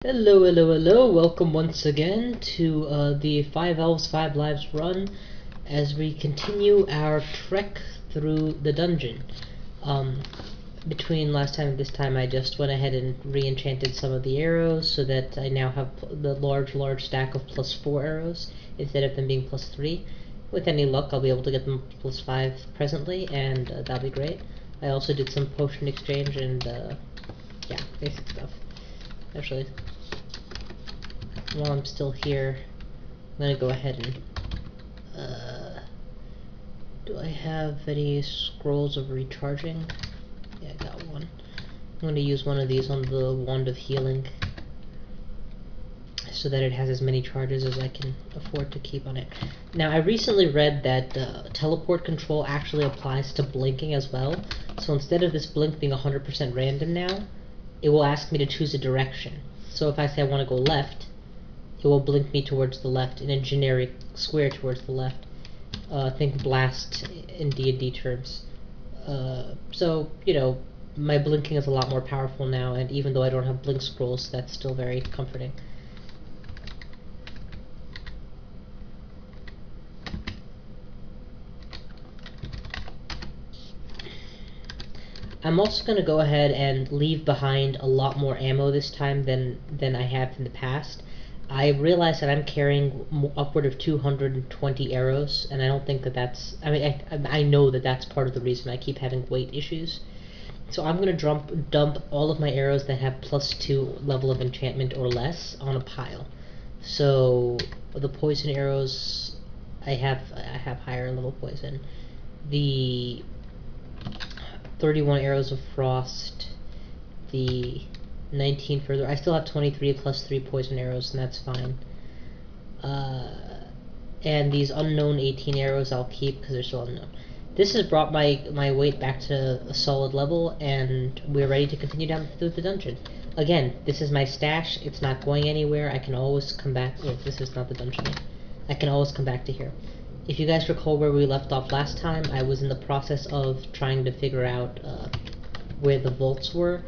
Hello, hello, hello, welcome once again to the 5 Elves, 5 Lives run as we continue our trek through the dungeon. Between last time and this time I just went ahead and re-enchanted some of the arrows so that I now have the large stack of +4 arrows instead of them being +3. With any luck I'll be able to get them +5 presently, and that'll be great. I also did some potion exchange and yeah, basic stuff. Actually, while I'm still here, I'm gonna go ahead and do I have any scrolls of recharging? Yeah, I got one. I'm gonna use one of these on the wand of healing so that it has as many charges as I can afford to keep on it. Now, I recently read that teleport control actually applies to blinking as well, so instead of this blink being 100% random now, it will ask me to choose a direction. So if I say I want to go left, it will blink me towards the left in a generic square towards the left. Think blast in D&D terms. So, you know, my blinking is a lot more powerful now, and even though I don't have blink scrolls, that's still very comforting. I'm also going to go ahead and leave behind a lot more ammo this time than I have in the past. I realize that I'm carrying upward of 220 arrows, and I don't think that that's... I mean, I know that that's part of the reason I keep having weight issues. So I'm going to dump all of my arrows that have +2 level of enchantment or less on a pile. So the poison arrows, I have higher level poison. The 31 arrows of frost, the 19 further. I still have 23 plus 3 poison arrows, and that's fine. And these unknown 18 arrows I'll keep because they're still unknown. This has brought my weight back to a solid level, and we're ready to continue down through the dungeon. Again, this is my stash. It's not going anywhere. I can always come back. Oh, this is not the dungeon yet. I can always come back to here. If you guys recall where we left off last time, I was in the process of trying to figure out where the vaults were,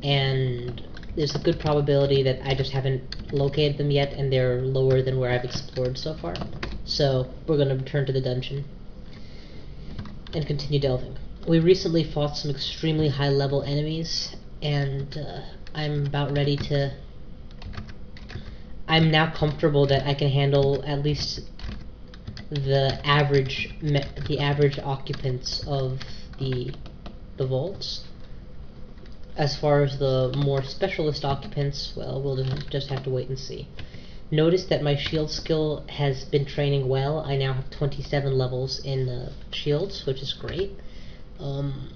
and there's a good probability that I just haven't located them yet, and they're lower than where I've explored so far. So we're going to return to the dungeon and continue delving. We recently fought some extremely high level enemies, and I'm about ready to... I'm now comfortable that I can handle at least the average occupants of the vaults. As far as the more specialist occupants, well, we'll just have to wait and see. Notice that my shield skill has been training well. I now have 27 levels in shields, which is great. And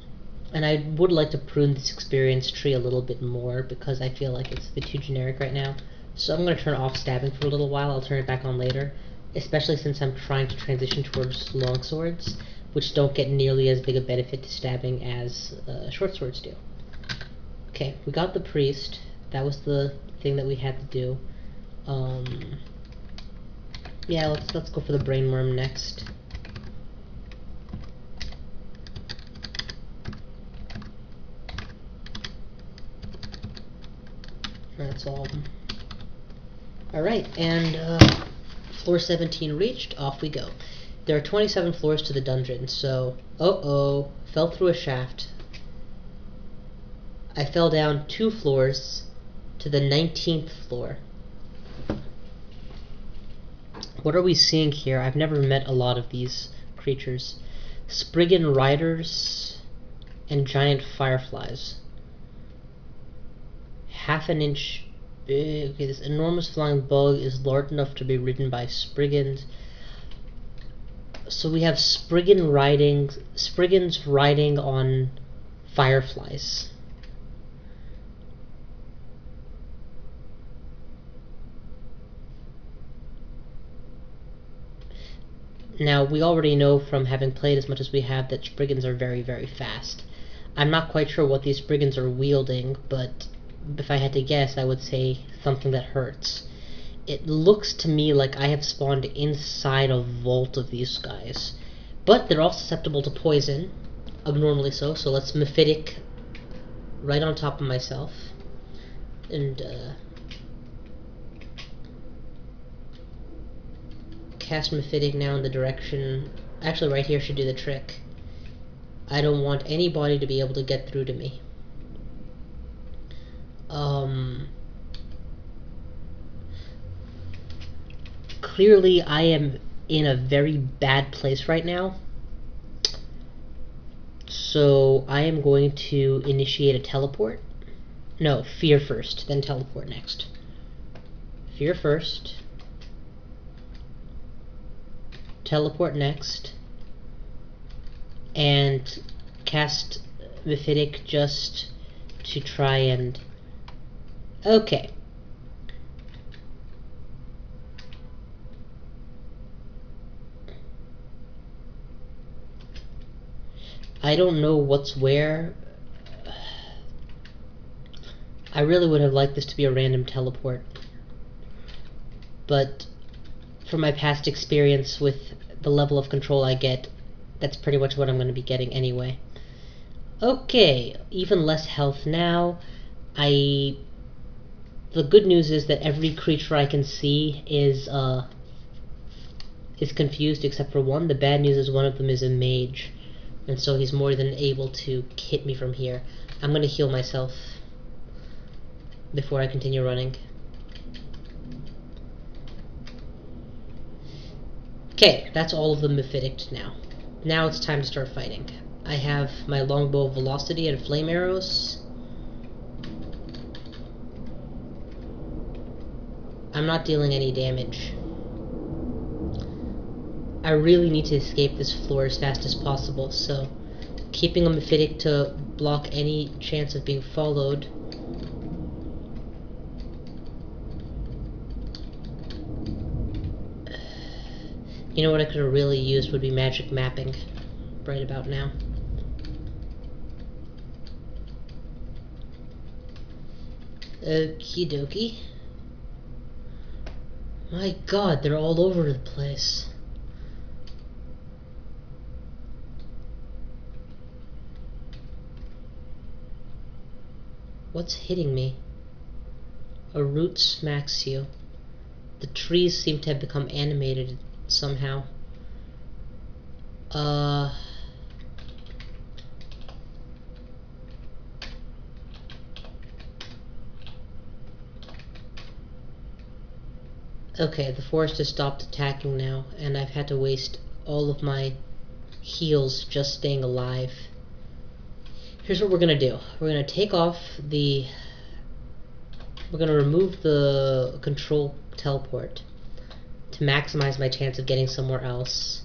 I would like to prune this experience tree a little bit more because I feel like it's a bit too generic right now. So I'm going to turn off stabbing for a little while. I'll turn it back on later, especially since I'm trying to transition towards longswords, which don't get nearly as big a benefit to stabbing as short swords do. Okay, we got the priest. That was the thing that we had to do. Yeah, let's go for the brainworm next. That's all. Alright, and floor 17 reached, off we go. There are 27 floors to the dungeon, so... fell through a shaft. I fell down 2 floors to the 19th floor. What are we seeing here? I've never met a lot of these creatures. Spriggan riders and giant fireflies. Half an inch big. Okay, this enormous flying bug is large enough to be ridden by Spriggans. So we have Spriggans riding on fireflies. Now, we already know from having played as much as we have that Spriggans are very, very fast. I'm not quite sure what these Spriggans are wielding, but if I had to guess, I would say something that hurts. It looks to me like I have spawned inside a vault of these guys. But they're all susceptible to poison, abnormally so let's Mephitic right on top of myself. And cast Mephitic now in the direction... Actually, right here should do the trick. I don't want anybody to be able to get through to me. Clearly, I am in a very bad place right now. So, I am going to initiate a teleport. No, fear first, then teleport next. Fear first. Teleport next. And cast Mephitic just to try and... Okay. I don't know what's where. I really would have liked this to be a random teleport. But from my past experience with the level of control I get, that's pretty much what I'm going to be getting anyway. Okay, even less health now. The good news is that every creature I can see is confused except for one. The bad news is one of them is a mage, and so he's more than able to hit me from here. I'm going to heal myself before I continue running. Okay, that's all of them Mephitic now. Now it's time to start fighting. I have my longbow velocity and flame arrows. I'm not dealing any damage. I really need to escape this floor as fast as possible, so keeping a Mephitic to block any chance of being followed. You know what I could have really used would be magic mapping right about now. Okie dokie. My god, they're all over the place. What's hitting me? A root smacks you. The trees seem to have become animated somehow. Okay, the forest has stopped attacking now, and I've had to waste all of my heals just staying alive. Here's what we're gonna do. We're gonna take off the... We're gonna remove the control teleport to maximize my chance of getting somewhere else.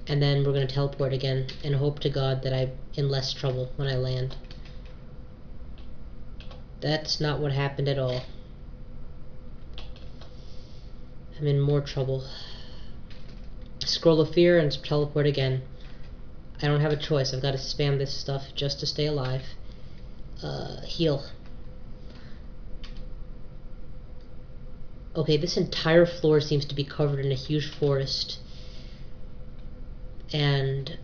And then we're gonna teleport again and hope to God that I'm in less trouble when I land. That's not what happened at all. I'm in more trouble. Scroll of Fear and teleport again. I don't have a choice. I've got to spam this stuff just to stay alive. Heal. Okay, this entire floor seems to be covered in a huge forest. And,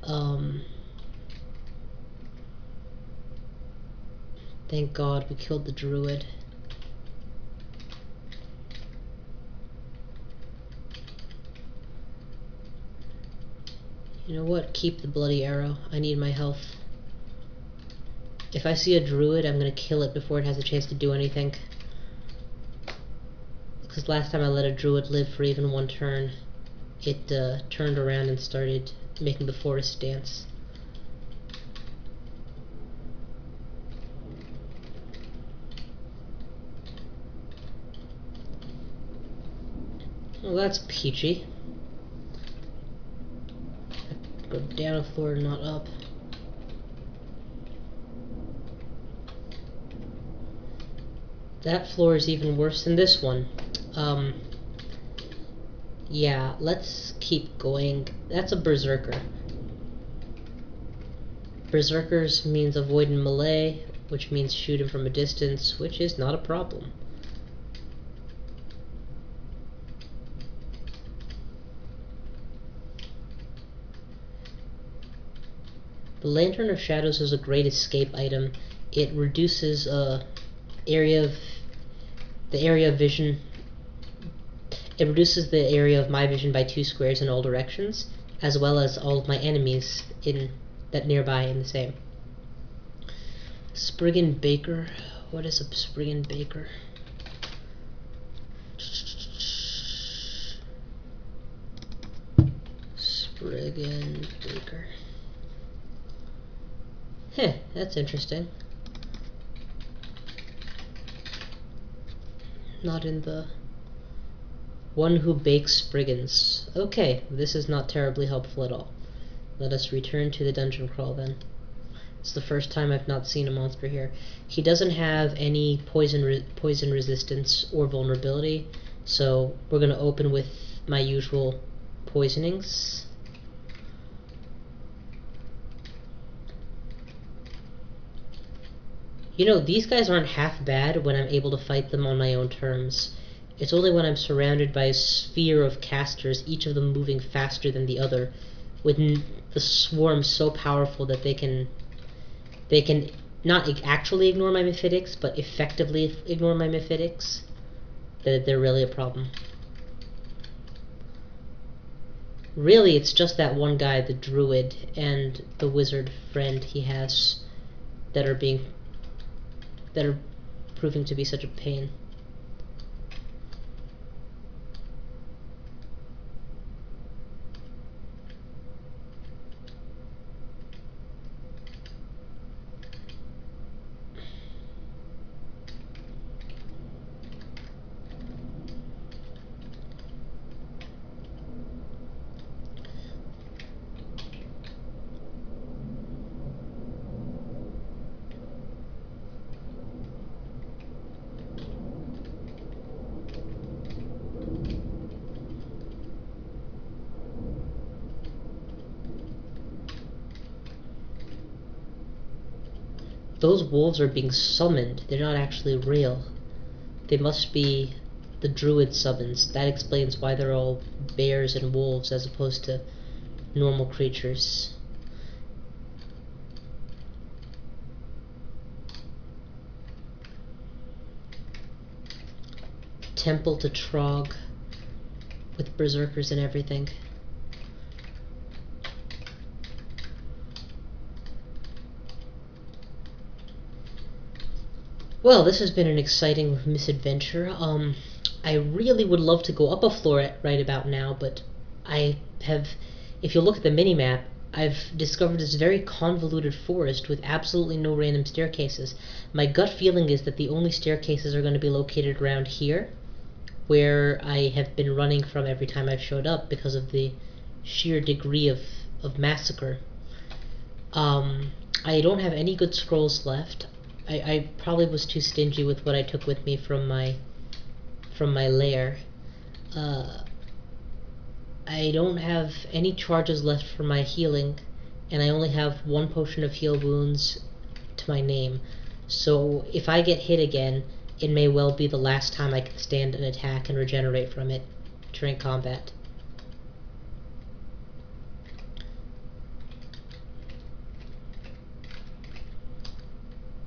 thank God we killed the druid. You know what? Keep the bloody arrow. I need my health. If I see a druid, I'm gonna kill it before it has a chance to do anything. Because last time I let a druid live for even one turn, it turned around and started making the forest dance. Well, that's peachy. Go down a floor, not up. That floor is even worse than this one. Yeah, let's keep going. That's a berserker. Berserkers means avoiding melee, which means shooting from a distance, which is not a problem. The Lantern of Shadows is a great escape item. It reduces the area of vision. It reduces the area of my vision by 2 squares in all directions, as well as all of my enemies in that nearby in the same. Spriggan Baker. What is a Spriggan Baker? Spriggan Baker. Heh, that's interesting. Not in the... One who bakes Spriggans. Okay, this is not terribly helpful at all. Let us return to the dungeon crawl then. It's the first time I've not seen a monster here. He doesn't have any poison resistance or vulnerability, so we're going to open with my usual poisonings. You know, these guys aren't half bad when I'm able to fight them on my own terms. It's only when I'm surrounded by a sphere of casters, each of them moving faster than the other, with the swarm so powerful that they can not actually ignore my Mephitics, but effectively ignore my Mephitics, that they're really a problem. Really, it's just that one guy, the druid, and the wizard friend he has that are proving to be such a pain. Those wolves are being summoned. They're not actually real. They must be the druid summons. That explains why they're all bears and wolves as opposed to normal creatures. Temple to Trog with berserkers and everything. Well, this has been an exciting misadventure. I really would love to go up a floor right about now, but I have, if you look at the mini-map, I've discovered this very convoluted forest with absolutely no random staircases. My gut feeling is that the only staircases are going to be located around here, where I have been running from every time I've showed up because of the sheer degree of massacre. I don't have any good scrolls left. I probably was too stingy with what I took with me from my lair. I don't have any charges left for my healing, and I only have 1 potion of heal wounds to my name. So if I get hit again, it may well be the last time I can stand an attack and regenerate from it during combat.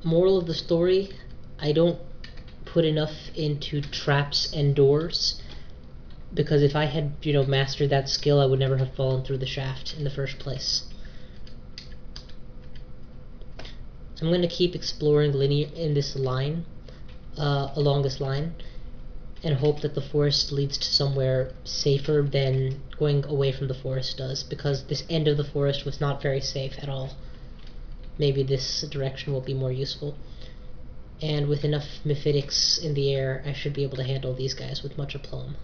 Moral of the story, I don't put enough into traps and doors, because if I had, mastered that skill, I would never have fallen through the shaft in the first place. I'm going to keep exploring linear in this line, along this line, and hope that the forest leads to somewhere safer than going away from the forest does, because this end of the forest was not very safe at all. Maybe this direction will be more useful. And with enough Mephitics in the air, I should be able to handle these guys with much aplomb.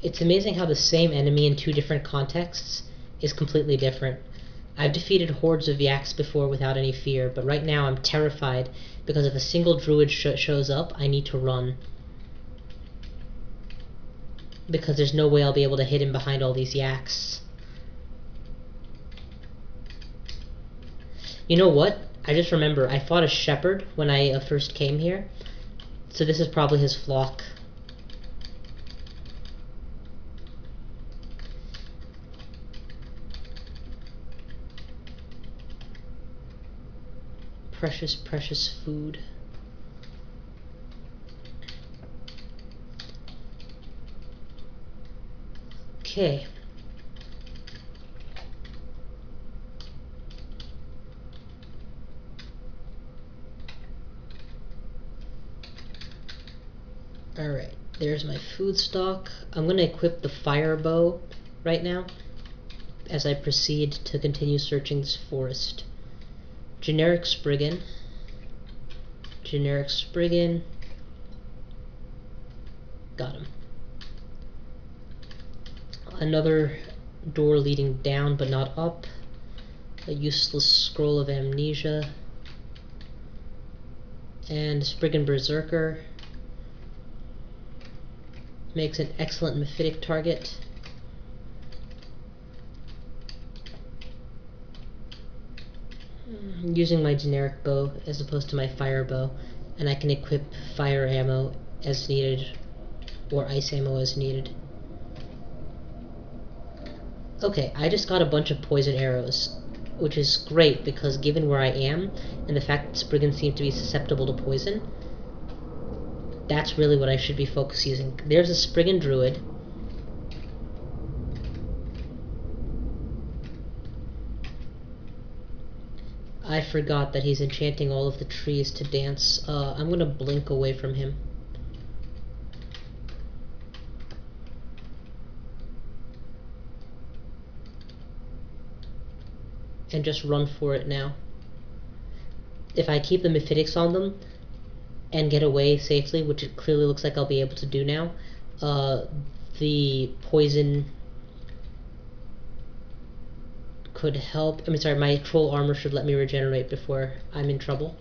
It's amazing how the same enemy in 2 different contexts is completely different. I've defeated hordes of yaks before without any fear, but right now I'm terrified because if a single druid shows up, I need to run. Because there's no way I'll be able to hit him behind all these yaks. You know what? I just remember, I fought a shepherd when I first came here, so this is probably his flock. Precious, precious food. Okay. Alright, there's my food stock. I'm going to equip the fire bow right now as I proceed to continue searching this forest. Generic Spriggan. Generic Spriggan. Got him. Another door leading down but not up. A useless scroll of amnesia. And Spriggan Berserker. Makes an excellent mephitic target. I'm using my generic bow as opposed to my fire bow, and I can equip fire ammo as needed, or ice ammo as needed. Okay, I just got a bunch of poison arrows, which is great because given where I am, and the fact that Spriggans seem to be susceptible to poison, that's really what I should be using. There's a Spriggan Druid. I forgot that he's enchanting all of the trees to dance. I'm gonna blink away from him. And just run for it now. If I keep the mephitics on them and get away safely, which it clearly looks like I'll be able to do now, the poison could help. I mean, sorry, my troll armor should let me regenerate before I'm in trouble.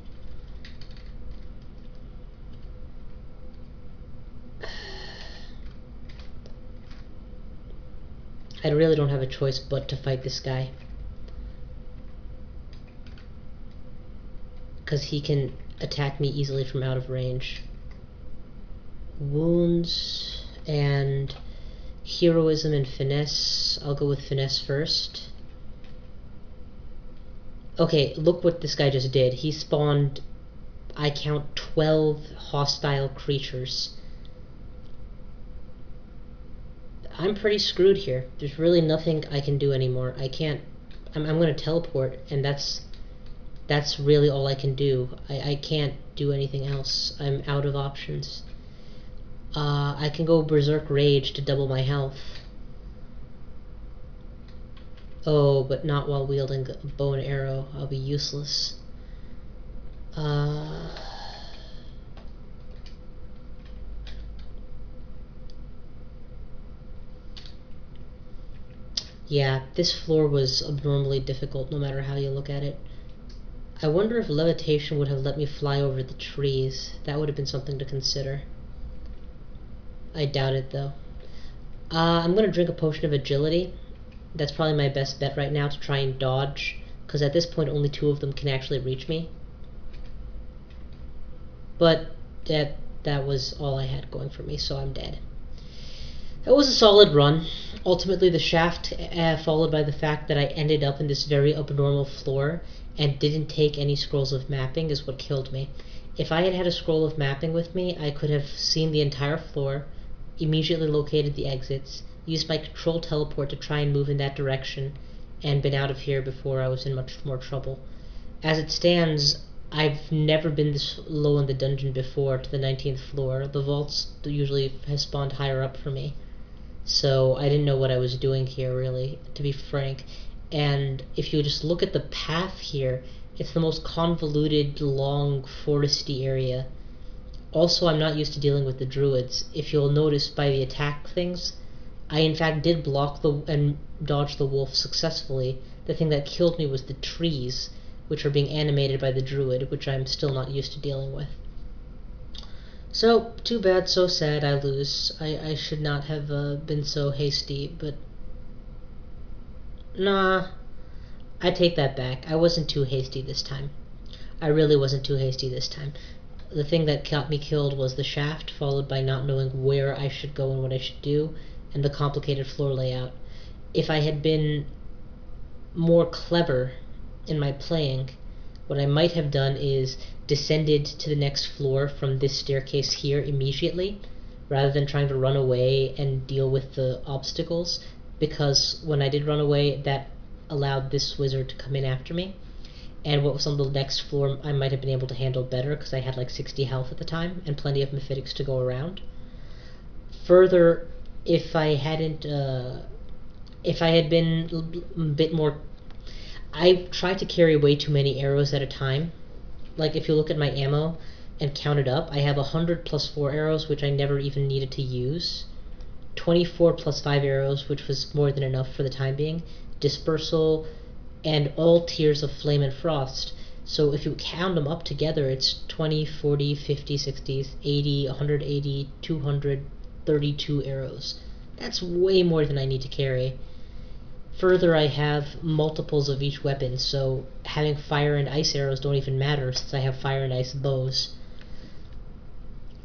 I really don't have a choice but to fight this guy, because he can attack me easily from out of range. Wounds and heroism and finesse. I'll go with finesse first. Okay, look what this guy just did. He spawned, I count 12 hostile creatures. I'm pretty screwed here. There's really nothing I can do anymore. I can't, I'm gonna teleport, and that's really all I can do. I can't do anything else. I'm out of options. I can go Berserk Rage to double my health. Oh, but not while wielding a bow and arrow. I'll be useless. Yeah, this floor was abnormally difficult no matter how you look at it. I wonder if levitation would have let me fly over the trees. That would have been something to consider. I doubt it, though. I'm going to drink a potion of agility. That's probably my best bet right now to try and dodge, because at this point only 2 of them can actually reach me. But that was all I had going for me, so I'm dead. That was a solid run. Ultimately, the shaft, followed by the fact that I ended up in this very abnormal floor and didn't take any scrolls of mapping, is what killed me. If I had had a scroll of mapping with me, I could have seen the entire floor, immediately located the exits, used my control teleport to try and move in that direction, and been out of here before I was in much more trouble. As it stands, I've never been this low in the dungeon before, to the 19th floor. The vaults usually have spawned higher up for me, so I didn't know what I was doing here, really, to be frank. And if you just look at the path here, it's the most convoluted, long, foresty area. Also, I'm not used to dealing with the druids. If you'll notice by the attack things, I in fact did block and dodge the wolf successfully. The thing that killed me was the trees, which are being animated by the druid, which I'm still not used to dealing with. So, too bad, so sad, I lose. I should not have been so hasty, but... Nah, I take that back. I wasn't too hasty this time. I really wasn't too hasty this time. The thing that got me killed was the shaft, followed by not knowing where I should go and what I should do, and the complicated floor layout. If I had been more clever in my playing, what I might have done is descended to the next floor from this staircase here immediately, rather than trying to run away and deal with the obstacles. because when I did run away, that allowed this wizard to come in after me. And what was on the next floor I might have been able to handle better because I had like 60 health at the time and plenty of mephitics to go around. Further, if I had been a bit more, I tried to carry way too many arrows at a time. Like if you look at my ammo and count it up, I have 100 plus 4 arrows, which I never even needed to use. 24 plus 5 arrows, which was more than enough for the time being. Dispersal, and all tiers of flame and frost. So if you count them up together, it's 20, 40, 50, 60, 80, 180, 232 arrows. That's way more than I need to carry. Further, I have multiples of each weapon, so having fire and ice arrows don't even matter since I have fire and ice bows.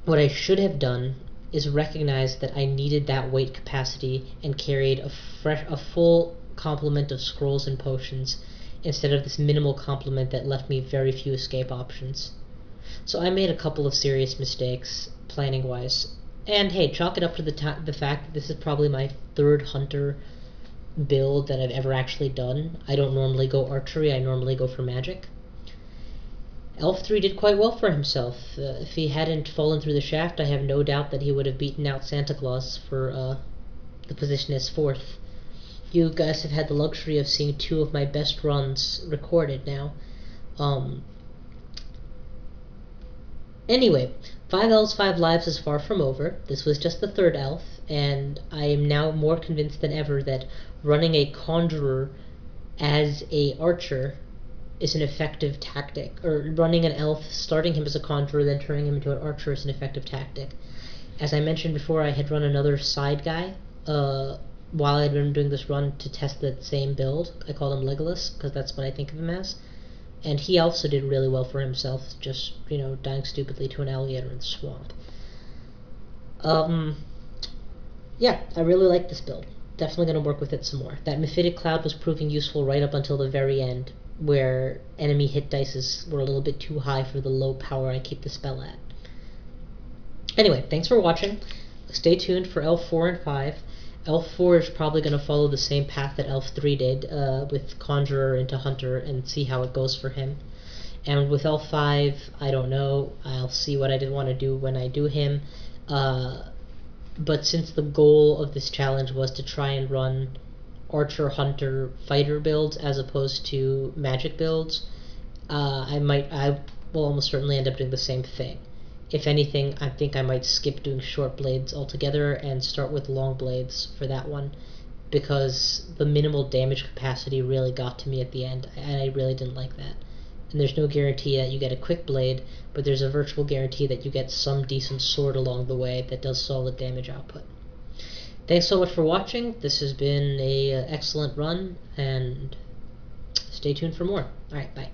What I should have done is recognize that I needed that weight capacity and carried a full complement of scrolls and potions instead of this minimal complement that left me very few escape options. So I made a couple of serious mistakes planning wise. And hey, chalk it up to the fact that this is probably my third hunter build that I've ever actually done. I don't normally go archery, I normally go for magic. Elf-3 did quite well for himself. If he hadn't fallen through the shaft, I have no doubt that he would have beaten out Santa Claus for the position as 4th. You guys have had the luxury of seeing 2 of my best runs recorded now. Anyway, 5 Elves, 5 Lives is far from over. This was just the 3rd elf, and I am now more convinced than ever that running a conjurer as a archer is an effective tactic, or running an elf, starting him as a conjurer, then turning him into an archer is an effective tactic. As I mentioned before, I had run another side guy while I'd been doing this run to test the same build. I called him Legolas, because that's what I think of him as. And he also did really well for himself, just, dying stupidly to an alligator in the swamp. Yeah, I really like this build. Definitely going to work with it some more. That Mephitic Cloud was proving useful right up until the very end, where enemy hit dices were a little bit too high for the low power I keep the spell at. Anyway, thanks for watching. Stay tuned for Elf-4 and 5. Elf-4 is probably going to follow the same path that Elf-3 did, with Conjurer into Hunter, and see how it goes for him. And with Elf-5, I don't know. I'll see what I did want to do when I do him. But since the goal of this challenge was to try and run Archer, Hunter, Fighter builds as opposed to Magic builds, I will almost certainly end up doing the same thing. If anything, I think I might skip doing short blades altogether and start with long blades for that one, because the minimal damage capacity really got to me at the end, and I really didn't like that. And there's no guarantee that you get a quick blade, but there's a virtual guarantee that you get some decent sword along the way that does solid damage output. Thanks so much for watching. This has been an excellent run, and stay tuned for more. Alright, bye.